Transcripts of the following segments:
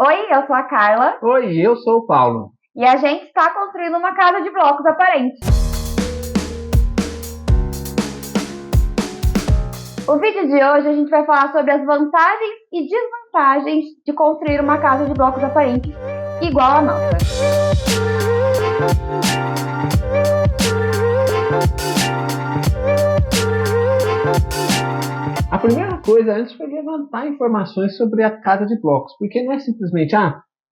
Oi, eu sou a Carla Oi, eu sou o Paulo. e a gente está construindo uma casa de blocos aparente. O vídeo de hoje a gente vai falar sobre as vantagens e desvantagens de construir uma casa de blocos aparentes igual a nossa. A primeira coisa antes foi levantar informações sobre a casa de blocos, porque não é simplesmente,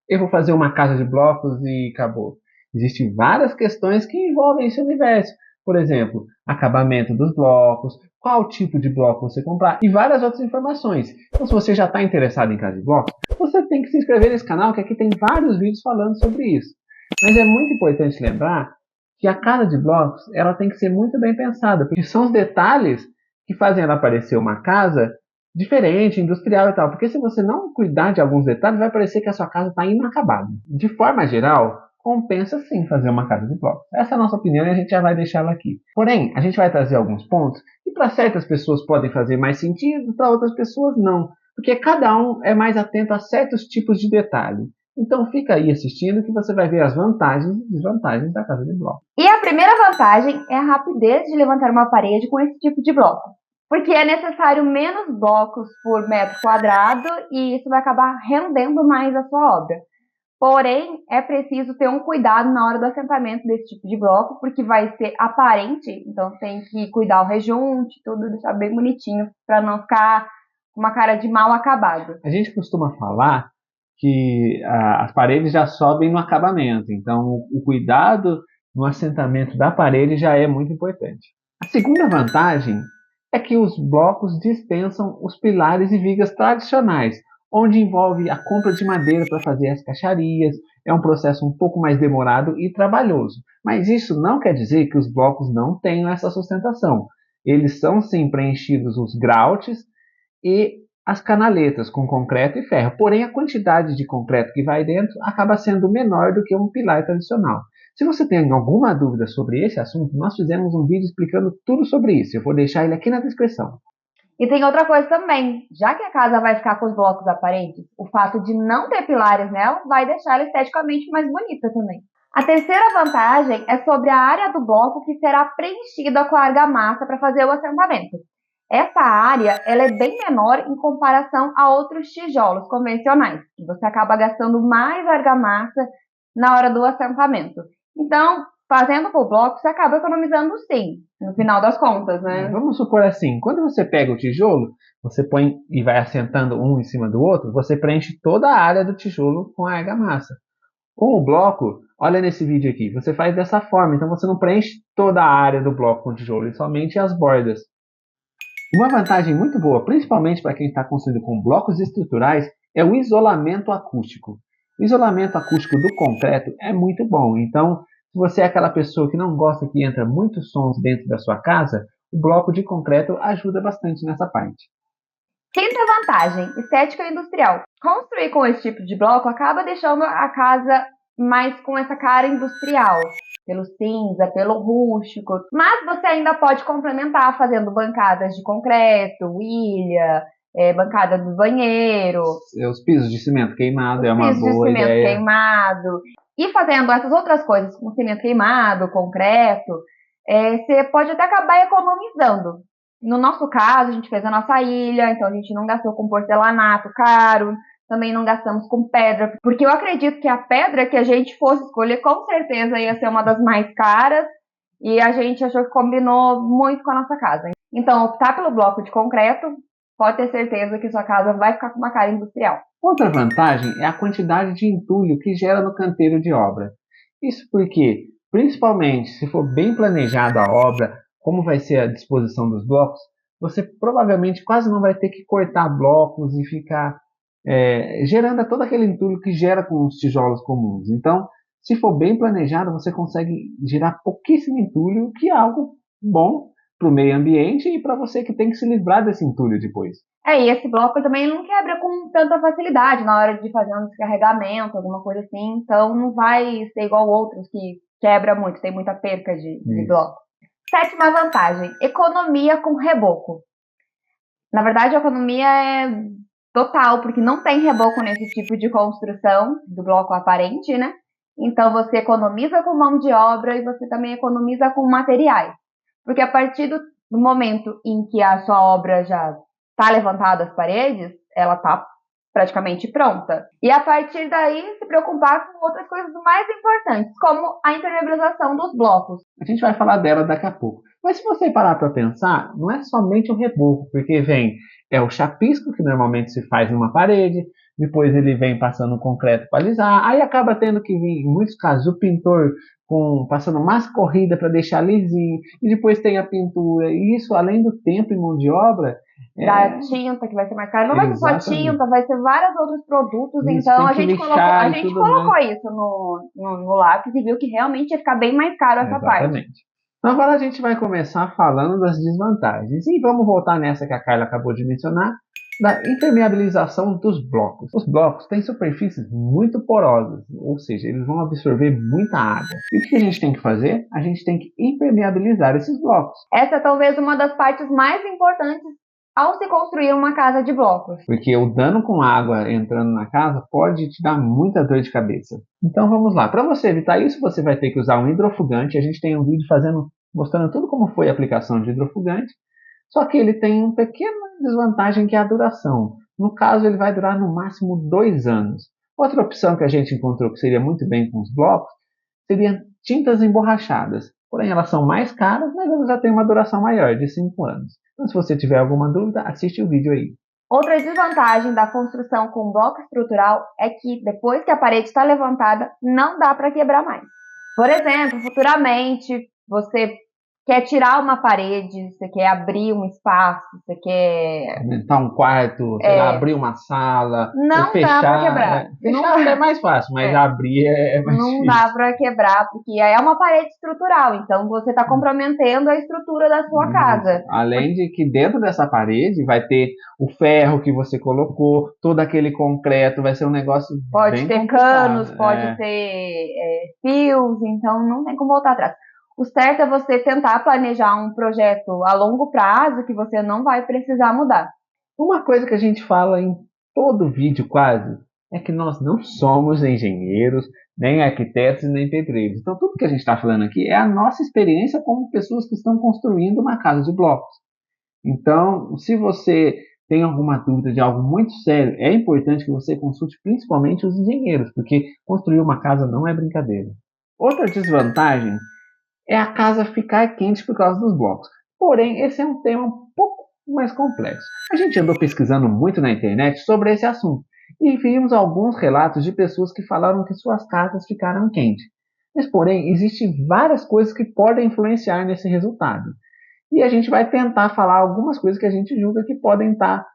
eu vou fazer uma casa de blocos e acabou. Existem várias questões que envolvem esse universo. Por exemplo, acabamento dos blocos, qual tipo de bloco você comprar e várias outras informações. Então, se você já está interessado em casa de blocos, você tem que se inscrever nesse canal, que aqui tem vários vídeos falando sobre isso. Mas é muito importante lembrar que a casa de blocos ela tem que ser muito bem pensada, porque são os detalhes que fazem ela parecer uma casa diferente, industrial e tal. Porque se você não cuidar de alguns detalhes, vai parecer que a sua casa está inacabada. De forma geral, compensa sim fazer uma casa de blocos. Essa é a nossa opinião e a gente já vai deixar ela aqui. Porém, a gente vai trazer alguns pontos que para certas pessoas podem fazer mais sentido, para outras pessoas não. Porque cada um é mais atento a certos tipos de detalhe. Então fica aí assistindo que você vai ver as vantagens e desvantagens da casa de blocos. E a primeira vantagem é a rapidez de levantar uma parede com esse tipo de bloco, porque é necessário menos blocos por metro quadrado e isso vai acabar rendendo mais a sua obra. Porém, é preciso ter um cuidado na hora do assentamento desse tipo de bloco, porque vai ser aparente, então tem que cuidar o rejunte, tudo, deixar bem bonitinho, para não ficar com uma cara de mal acabado. A gente costuma falar que as paredes já sobem no acabamento, então o cuidado no assentamento da parede já é muito importante. A segunda vantagem é que os blocos dispensam os pilares e vigas tradicionais, onde envolve a compra de madeira para fazer as caixarias. É um processo um pouco mais demorado e trabalhoso, mas isso não quer dizer que os blocos não tenham essa sustentação. Eles são sim preenchidos os groutes e as canaletas com concreto e ferro. Porém, a quantidade de concreto que vai dentro acaba sendo menor do que um pilar tradicional. Se você tem alguma dúvida sobre esse assunto, nós fizemos um vídeo explicando tudo sobre isso. Eu vou deixar ele aqui na descrição. E tem outra coisa também, já que a casa vai ficar com os blocos aparentes, o fato de não ter pilares nela vai deixar ela esteticamente mais bonita também. A terceira vantagem é sobre a área do bloco que será preenchida com a argamassa para fazer o assentamento. Essa área ela é bem menor em comparação a outros tijolos convencionais. Você acaba gastando mais argamassa na hora do assentamento. Então, fazendo por bloco, você acaba economizando sim, no final das contas, né? Vamos supor assim, quando você pega o tijolo, você põe e vai assentando um em cima do outro, você preenche toda a área do tijolo com a argamassa. Com o bloco, olha nesse vídeo aqui, você faz dessa forma, então você não preenche toda a área do bloco com tijolo, e somente as bordas. Uma vantagem muito boa, principalmente para quem está construindo com blocos estruturais, é o isolamento acústico. O isolamento acústico do concreto é muito bom, então se você é aquela pessoa que não gosta que entra muitos sons dentro da sua casa, o bloco de concreto ajuda bastante nessa parte. Quinta vantagem, estética industrial. Construir com esse tipo de bloco acaba deixando a casa mais com essa cara industrial, pelo cinza, pelo rústico, mas você ainda pode complementar fazendo bancadas de concreto, ilha, bancada do banheiro, Os pisos de cimento queimado é os uma pisos de boa cimento ideia. queimado, e fazendo essas outras coisas com cimento queimado, concreto, você pode até acabar economizando. No nosso caso, a gente fez a nossa ilha, então a gente não gastou com porcelanato caro, também não gastamos com pedra, porque eu acredito que a pedra que a gente fosse escolher com certeza ia ser uma das mais caras, e a gente achou que combinou muito com a nossa casa. Então, optar pelo bloco de concreto, pode ter certeza que sua casa vai ficar com uma cara industrial. Outra vantagem é a quantidade de entulho que gera no canteiro de obra. Isso porque, principalmente se for bem planejada a obra, como vai ser a disposição dos blocos, você provavelmente quase não vai ter que cortar blocos e ficar gerando todo aquele entulho que gera com os tijolos comuns. Então, se for bem planejado, você consegue gerar pouquíssimo entulho, que é algo bom para o meio ambiente e para você que tem que se livrar desse entulho depois. E esse bloco também não quebra com tanta facilidade na hora de fazer um descarregamento, alguma coisa assim. Então não vai ser igual outros que quebra muito, tem muita perca de bloco. Sétima vantagem, economia com reboco. Na verdade, a economia é total, porque não tem reboco nesse tipo de construção do bloco aparente, né? Então você economiza com mão de obra e você também economiza com materiais. Porque a partir do momento em que a sua obra já está levantada as paredes, ela está praticamente pronta. E a partir daí se preocupar com outras coisas mais importantes, como a impermeabilização dos blocos. A gente vai falar dela daqui a pouco. Mas se você parar para pensar, não é somente o reboco, porque vem o chapisco que normalmente se faz numa parede, depois ele vem passando concreto para alisar, aí acaba tendo que vir, em muitos casos, o pintor passando mais corrida para deixar lisinho, e depois tem a pintura, e isso além do tempo e mão de obra. Da tinta, que vai ser mais caro. Não vai ser só tinta, vai ser vários outros produtos. Isso, então tem a que gente lixar colocou isso no lápis e viu que realmente ia ficar bem mais caro essa parte. Exatamente. Então agora a gente vai começar falando das desvantagens. E vamos voltar nessa que a Carla acabou de mencionar, da impermeabilização dos blocos. Os blocos têm superfícies muito porosas, ou seja, eles vão absorver muita água. E o que a gente tem que fazer? A gente tem que impermeabilizar esses blocos. Essa é talvez uma das partes mais importantes ao se construir uma casa de blocos. Porque o dano com água entrando na casa pode te dar muita dor de cabeça. Então vamos lá. Para você evitar isso, você vai ter que usar um hidrofugante. A gente tem um vídeo mostrando tudo como foi a aplicação de hidrofugante. Só que ele tem uma pequena desvantagem que é a duração. No caso, ele vai durar no máximo 2 anos. Outra opção que a gente encontrou que seria muito bem com os blocos seria tintas emborrachadas. Porém, elas são mais caras, mas elas já têm uma duração maior, de 5 anos. Então, se você tiver alguma dúvida, assiste o vídeo aí. Outra desvantagem da construção com bloco estrutural é que depois que a parede está levantada, não dá para quebrar mais. Por exemplo, futuramente você quer tirar uma parede, você quer abrir um espaço, você quer aumentar um quarto, sei lá, abrir uma sala, não ou fechar. dá para quebrar. Fechar é mais fácil, mas abrir é mais difícil. Não dá para quebrar, porque é uma parede estrutural, então você está comprometendo a estrutura da sua casa. Além de que dentro dessa parede vai ter o ferro que você colocou, todo aquele concreto, vai ser um negócio pode bem ter complicado. Canos, pode ter fios, então não tem como voltar atrás. O certo é você tentar planejar um projeto a longo prazo que você não vai precisar mudar. Uma coisa que a gente fala em todo vídeo quase é que nós não somos engenheiros, nem arquitetos, nem pedreiros. Então tudo que a gente está falando aqui é a nossa experiência como pessoas que estão construindo uma casa de blocos. Então, se você tem alguma dúvida de algo muito sério, é importante que você consulte principalmente os engenheiros, porque construir uma casa não é brincadeira. Outra desvantagem é a casa ficar quente por causa dos blocos. Porém, esse é um tema um pouco mais complexo. A gente andou pesquisando muito na internet sobre esse assunto e vimos alguns relatos de pessoas que falaram que suas casas ficaram quentes. Mas, porém, existem várias coisas que podem influenciar nesse resultado. E a gente vai tentar falar algumas coisas que a gente julga que podem estar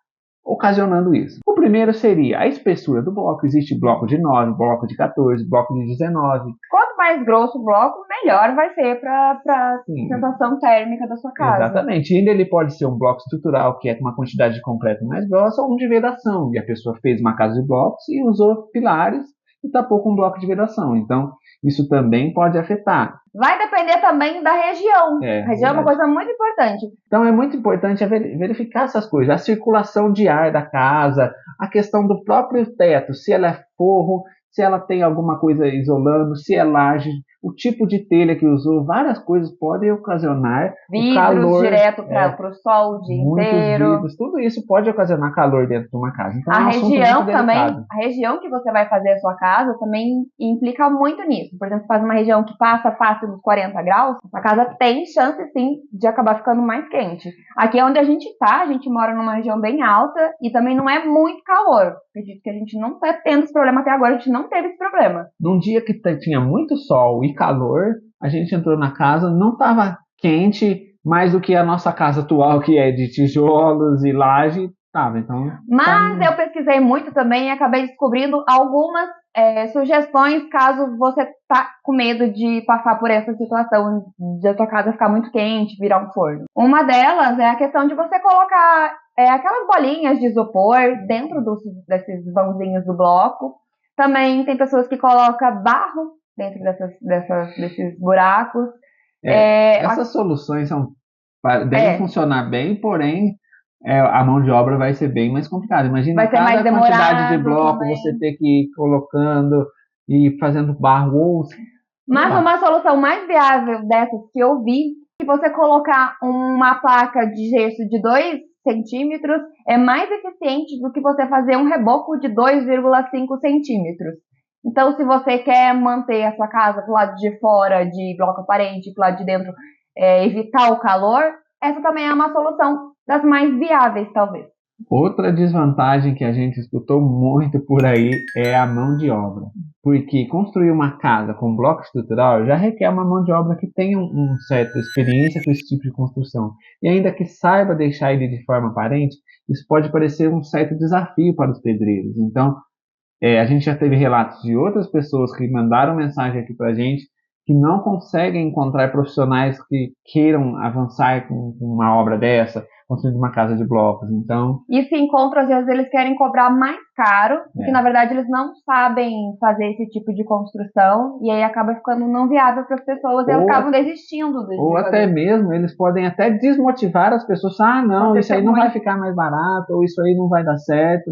ocasionando isso. O primeiro seria a espessura do bloco. Existe bloco de 9, bloco de 14, bloco de 19. Quanto mais grosso o bloco, melhor vai ser para a sensação térmica da sua casa. Exatamente. E ainda ele pode ser um bloco estrutural, que é com uma quantidade de concreto mais grossa, ou um de vedação. E a pessoa fez uma casa de blocos e usou pilares e tapou com um bloco de vedação. Então, isso também pode afetar. Vai depender também da região. A região é uma coisa muito importante. Então é muito importante verificar essas coisas. A circulação de ar da casa, a questão do próprio teto, se ela é forro, se ela tem alguma coisa isolando, se é laje, o tipo de telha que usou, várias coisas podem ocasionar vidros o calor direto para o sol o dia inteiro. Vidros, tudo isso pode ocasionar calor dentro de uma casa. Então, a região também, a região que você vai fazer a sua casa também implica muito nisso. Por exemplo, se faz uma região que passa fácil dos 40 graus, a casa tem chance sim de acabar ficando mais quente. Aqui é onde a gente tá, a gente mora numa região bem alta e também não é muito calor. Acredito que a gente não está tendo esse problema até agora, a gente não teve esse problema. Num dia que tinha muito sol e calor, a gente entrou na casa, não estava quente mais do que a nossa casa atual, que é de tijolos e laje, estava. Então, mas eu pesquisei muito também e acabei descobrindo algumas sugestões caso você tá com medo de passar por essa situação de a sua casa ficar muito quente, virar um forno. Uma delas é a questão de você colocar aquelas bolinhas de isopor dentro desses vãozinhos do bloco. Também tem pessoas que colocam barro dentro desses buracos. Essas soluções devem funcionar bem, porém a mão de obra vai ser bem mais complicada. Imagina Vai ser mais cada quantidade de demorado bloco também. você ter que ir colocando e fazendo barro ou Mas lá. uma solução mais viável dessas que eu vi, se você colocar uma placa de gesso de 2 centímetros, é mais eficiente do que você fazer um reboco de 2,5 centímetros. Então, se você quer manter a sua casa do lado de fora de bloco aparente, do lado de dentro, evitar o calor, essa também é uma solução das mais viáveis, talvez. Outra desvantagem que a gente escutou muito por aí é a mão de obra. Porque construir uma casa com bloco estrutural já requer uma mão de obra que tenha uma certa experiência com esse tipo de construção. E ainda que saiba deixar ele de forma aparente, isso pode parecer um certo desafio para os pedreiros. Então, a gente já teve relatos de outras pessoas que mandaram mensagem aqui para a gente que não conseguem encontrar profissionais que queiram avançar com uma obra dessa, construindo uma casa de blocos. Então, e se encontram, às vezes eles querem cobrar mais caro, porque na verdade eles não sabem fazer esse tipo de construção, e aí acaba ficando não viável para as pessoas e elas acabam desistindo. Ou até mesmo, eles podem até desmotivar as pessoas. Não, isso aí não vai ficar mais barato, ou isso aí não vai dar certo.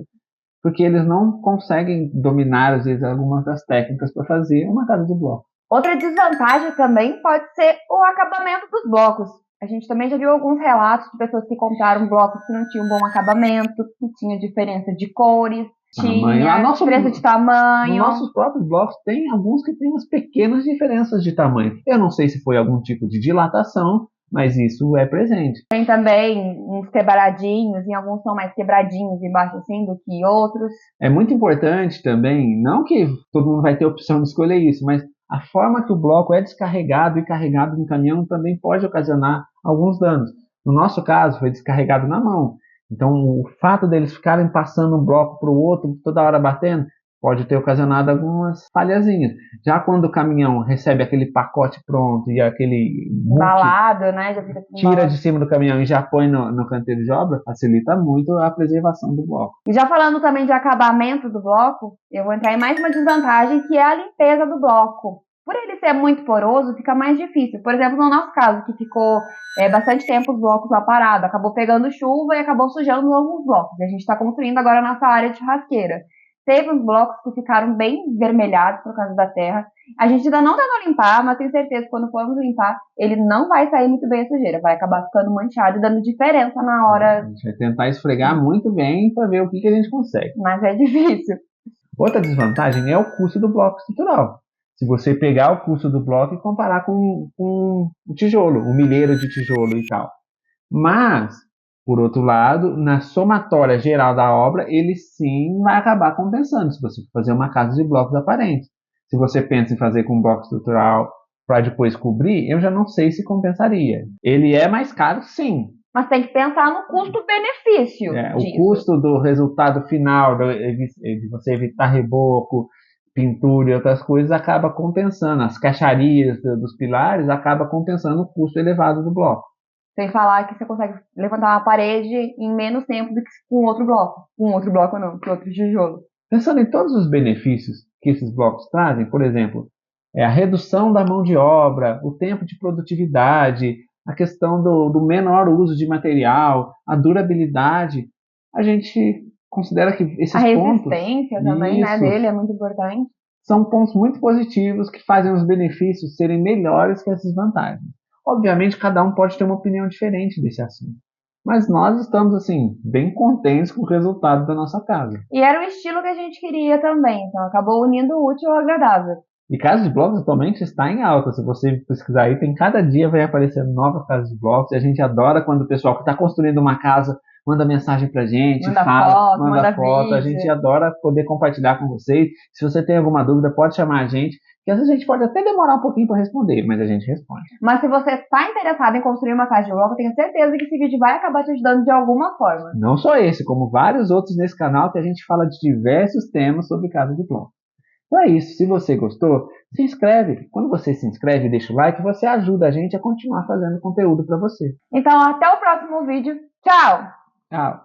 Porque eles não conseguem dominar, às vezes, algumas das técnicas para fazer uma casa de bloco. Outra desvantagem também pode ser o acabamento dos blocos. A gente também já viu alguns relatos de pessoas que compraram blocos que não tinham bom acabamento, que tinha diferença de cores, tinha diferença de tamanho. Nos nossos próprios blocos tem alguns que têm umas pequenas diferenças de tamanho. Eu não sei se foi algum tipo de dilatação, mas isso é presente. Tem também uns quebradinhos, e alguns são mais quebradinhos embaixo assim do que outros. É muito importante também, não que todo mundo vai ter a opção de escolher isso, mas a forma que o bloco é descarregado e carregado no caminhão também pode ocasionar alguns danos. No nosso caso, foi descarregado na mão. Então, o fato deles ficarem passando um bloco para o outro, toda hora batendo, pode ter ocasionado algumas falhazinhas. Já quando o caminhão recebe aquele pacote pronto e aquele embalado, né? Já fica tira de cima do caminhão e já põe no canteiro de obra, facilita muito a preservação do bloco. E já falando também de acabamento do bloco, eu vou entrar em mais uma desvantagem, que é a limpeza do bloco. Por ele ser muito poroso, fica mais difícil. Por exemplo, no nosso caso, que ficou bastante tempo os blocos lá parados, acabou pegando chuva e acabou sujando alguns blocos. E a gente está construindo agora a nossa área de churrasqueira. Teve uns blocos que ficaram bem vermelhados por causa da terra. A gente ainda não tentou limpar, mas tenho certeza que quando formos limpar, ele não vai sair muito bem a sujeira. Vai acabar ficando manchado e dando diferença na hora. A gente vai tentar esfregar muito bem para ver o que a gente consegue. Mas é difícil. Outra desvantagem é o custo do bloco estrutural. Se você pegar o custo do bloco e comparar com o tijolo, o milheiro de tijolo e tal. Mas, por outro lado, na somatória geral da obra, ele sim vai acabar compensando se você for fazer uma casa de blocos aparentes. Se você pensa em fazer com bloco estrutural para depois cobrir, eu já não sei se compensaria. Ele é mais caro, sim. Mas tem que pensar no custo-benefício. O custo do resultado final, de você evitar reboco, pintura e outras coisas, acaba compensando. As caixarias dos pilares acaba compensando o custo elevado do bloco. Sem falar que você consegue levantar uma parede em menos tempo do que com outro bloco. Com outro bloco não, com outro tijolo. Pensando em todos os benefícios que esses blocos trazem, por exemplo, a redução da mão de obra, o tempo de produtividade, a questão do menor uso de material, a durabilidade, a gente considera que esses pontos... A resistência também, né, dele é muito importante. São pontos muito positivos que fazem os benefícios serem melhores que essas vantagens. Obviamente, cada um pode ter uma opinião diferente desse assunto. Mas nós estamos, assim, bem contentes com o resultado da nossa casa. E era o estilo que a gente queria também, então acabou unindo o útil ao agradável. E casa de blocos atualmente está em alta. Se você pesquisar aí, cada dia vai aparecendo novas casas de blocos. E a gente adora quando o pessoal que está construindo uma casa manda mensagem pra gente, manda foto. A gente adora poder compartilhar com vocês. Se você tem alguma dúvida, pode chamar a gente. Que às vezes a gente pode até demorar um pouquinho para responder, mas a gente responde. Mas se você está interessado em construir uma casa de bloco, eu tenho certeza que esse vídeo vai acabar te ajudando de alguma forma. Não só esse, como vários outros nesse canal que a gente fala de diversos temas sobre casa de bloco. Então é isso. Se você gostou, se inscreve. Quando você se inscreve e deixa o like, você ajuda a gente a continuar fazendo conteúdo para você. Então até o próximo vídeo. Tchau! Tchau!